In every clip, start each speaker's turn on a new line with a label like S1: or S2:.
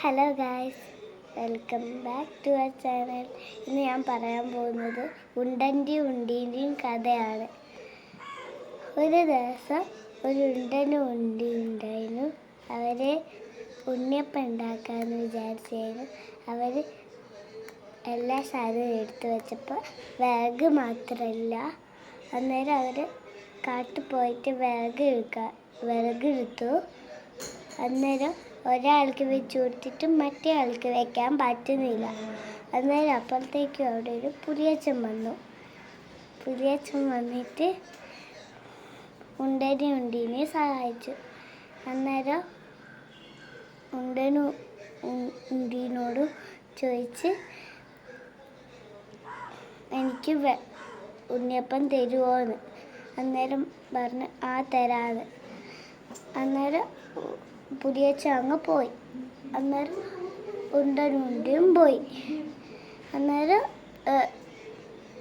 S1: Hello guys, welcome back to our channel. ഇന്ന് ഞാൻ പറയാൻ പോകുന്നത് ഉണ്ടൻ്റെയും ഉണ്ടീൻ്റെയും കഥയാണ്. ഒരു ദിവസം ഒരു ഉണ്ടനും ഉണ്ടി ഉണ്ടായിരുന്നു. അവർ ഉണ്ണിയപ്പം ഉണ്ടാക്കാമെന്ന് വിചാരിച്ചായിരുന്നു. അവർ എല്ലാ സാധനവും എടുത്തു വെച്ചപ്പോൾ വിറക് മാത്രമല്ല. അന്നേരം അവർ കാട്ടിൽ പോയിട്ട് വിറകെടുത്തു. അന്നേരം ഒരാൾക്ക് വെച്ച് കൊടുത്തിട്ട് മറ്റേ ആൾക്ക് വെക്കാൻ പറ്റുന്നില്ല. അന്നേരം അപ്പുറത്തേക്കും അവിടെ ഒരു പുലിയച്ചൻ വന്നു. പുലിയച്ചൻ വന്നിട്ട് ഉണ്ടീനെ സഹായിച്ചു. അന്നേരം ഉണ്ടീനോട് ചോദിച്ച്, എനിക്ക് ഉണ്ണിയപ്പം തരുമോയെന്ന്. അന്നേരം പറഞ്ഞ് തരാമെന്ന്. അന്നേരം പുലിയച്ചൻ അങ്ങ് പോയി. അന്നേരം ഉണ്ടിയും പോയി. അന്നേരം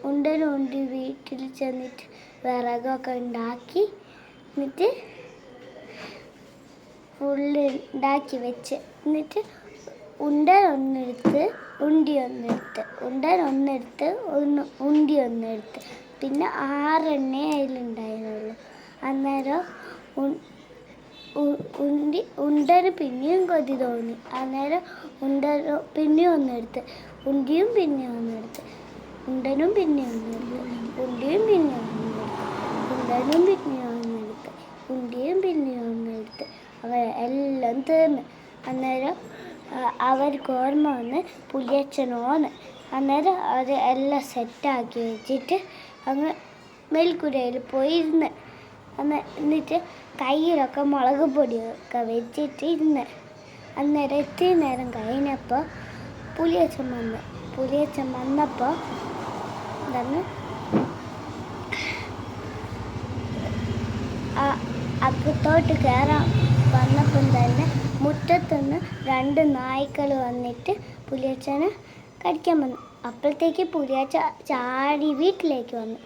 S1: ഉണ്ടി വീട്ടിൽ ചെന്നിട്ട് വിറകൊക്കെ ഉണ്ടാക്കി, എന്നിട്ട് ഫുള്ള് ഉണ്ടാക്കി വെച്ച്, എന്നിട്ട് ഉണ്ടി ഒന്നെടുത്ത് പിന്നെ 6 അതിലുണ്ടായിരുന്നുള്ളൂ. അന്നേരം ഉണ്ടന് പിന്നെയും കൊതി തോന്നി. അന്നേരം പിന്നെയും ഒന്നെടുത്ത്, ഉണ്ടനും പിന്നെയും ഒന്നെടുത്ത്, ഉണ്ടനും പിന്നെയും ഒന്നെടുത്ത് എല്ലാം തീർന്ന്. അന്നേരം അവർക്ക് ഓർമ്മ വന്ന് പുലിയച്ചനോന്ന്. അന്നേരം അത് എല്ലാം സെറ്റാക്കി വെച്ചിട്ട് അങ്ങ് മേൽക്കുരയിൽ പോയി ഇരുന്ന്. എന്നിട്ട് കയ്യിലൊക്കെ മുളക് പൊടിയൊക്കെ വെച്ചിട്ട് ഇരുന്ന്. അന്നേരം ഇത്തിരി നേരം കഴിഞ്ഞപ്പോൾ പുലിയച്ചൻ വന്നപ്പോൾ അകത്തോട്ട് കയറാൻ വന്നപ്പം തന്നെ മുറ്റത്തുനിന്ന് 2 നായ്ക്കൾ വന്നിട്ട് പുലിയച്ചനെ കടിക്കാൻ വന്നു. അപ്പോഴത്തേക്ക് പുലിയച്ച ചാടി വീട്ടിലേക്ക് വന്നു.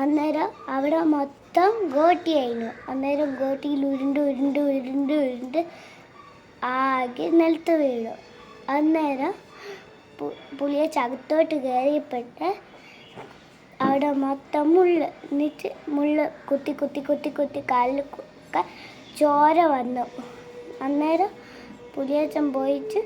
S1: അന്നേരം അവിടെ മൊത്തം ഗോട്ടിയായിരുന്നു. അന്നേരം ഗോട്ടിയിൽ ഉരുണ്ട് ആകെ നിലത്ത് വീഴും. അന്നേരം പുലിയച്ച അകത്തോട്ട് കയറിയപ്പോട്ട് അവിടെ മൊത്തം എന്നിട്ട് കുത്തി കാലിലൊക്കെ ചോര വന്നു. അന്നേരം പുലിയച്ചൻ പോയിട്ട്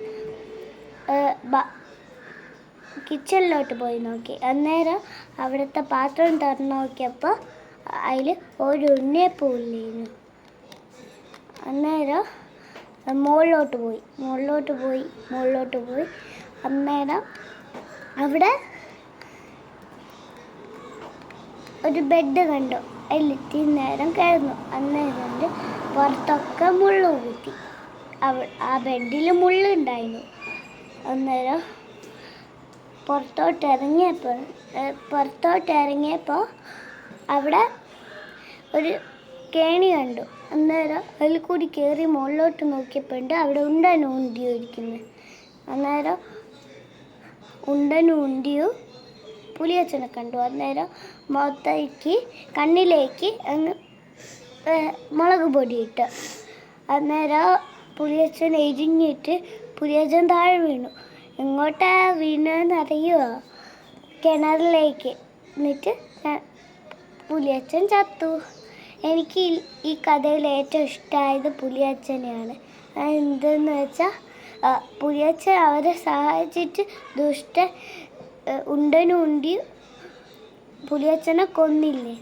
S1: കിച്ചണിലോട്ട് പോയി നോക്കി. അന്നേരം അവിടുത്തെ പാത്രം തുറന്ന് നോക്കിയപ്പോൾ അതിൽ ഒരു ഉണ്ണിയപ്പം ഇല്ലായിരുന്നു. അന്നേരം മുകളിലോട്ട് പോയി. അന്നേരം അവിടെ ഒരു ബെഡ് കണ്ടു. അതിൽ ഇത്തിരി നേരം കിടന്നു. അന്നേരം പുറത്തൊക്കെ മുള്ളു കുത്തി. ആ ബെഡിൽ മുള്ളുണ്ടായിരുന്നു. അന്നേരം പുറത്തോട്ട് ഇറങ്ങിയപ്പോൾ അവിടെ ഒരു കേണി കണ്ടു. അന്നേരം അതിൽ കൂടി കയറി മുകളിലോട്ട് നോക്കിയപ്പോൾ അവിടെ ഉണ്ടിയും ഇരിക്കുന്നു. അന്നേരം ഉണ്ടിയും പുലിയച്ചനെ കണ്ടു. അന്നേരം കണ്ണിലേക്ക് അങ്ങ് മുളക് പൊടിയിട്ട്. അന്നേരം പുലിയച്ചൻ എരിഞ്ഞിട്ട് പുലിയച്ചൻ താഴെ വീണു. എങ്ങോട്ടാ വീണെന്നറിയുമോ? കിണറിലേക്ക്. എന്നിട്ട് പുലിയച്ചൻ ചത്തു. എനിക്ക് ഈ കഥയിൽ ഏറ്റവും ഇഷ്ടമായത് പുലിയച്ചനെയാണ്. എന്തെന്ന് വെച്ചാൽ പുലിയച്ചൻ അവരെ സഹായിച്ചിട്ട് ഉണ്ടിയും പുലിയച്ചനെ കൊന്നില്ലേ.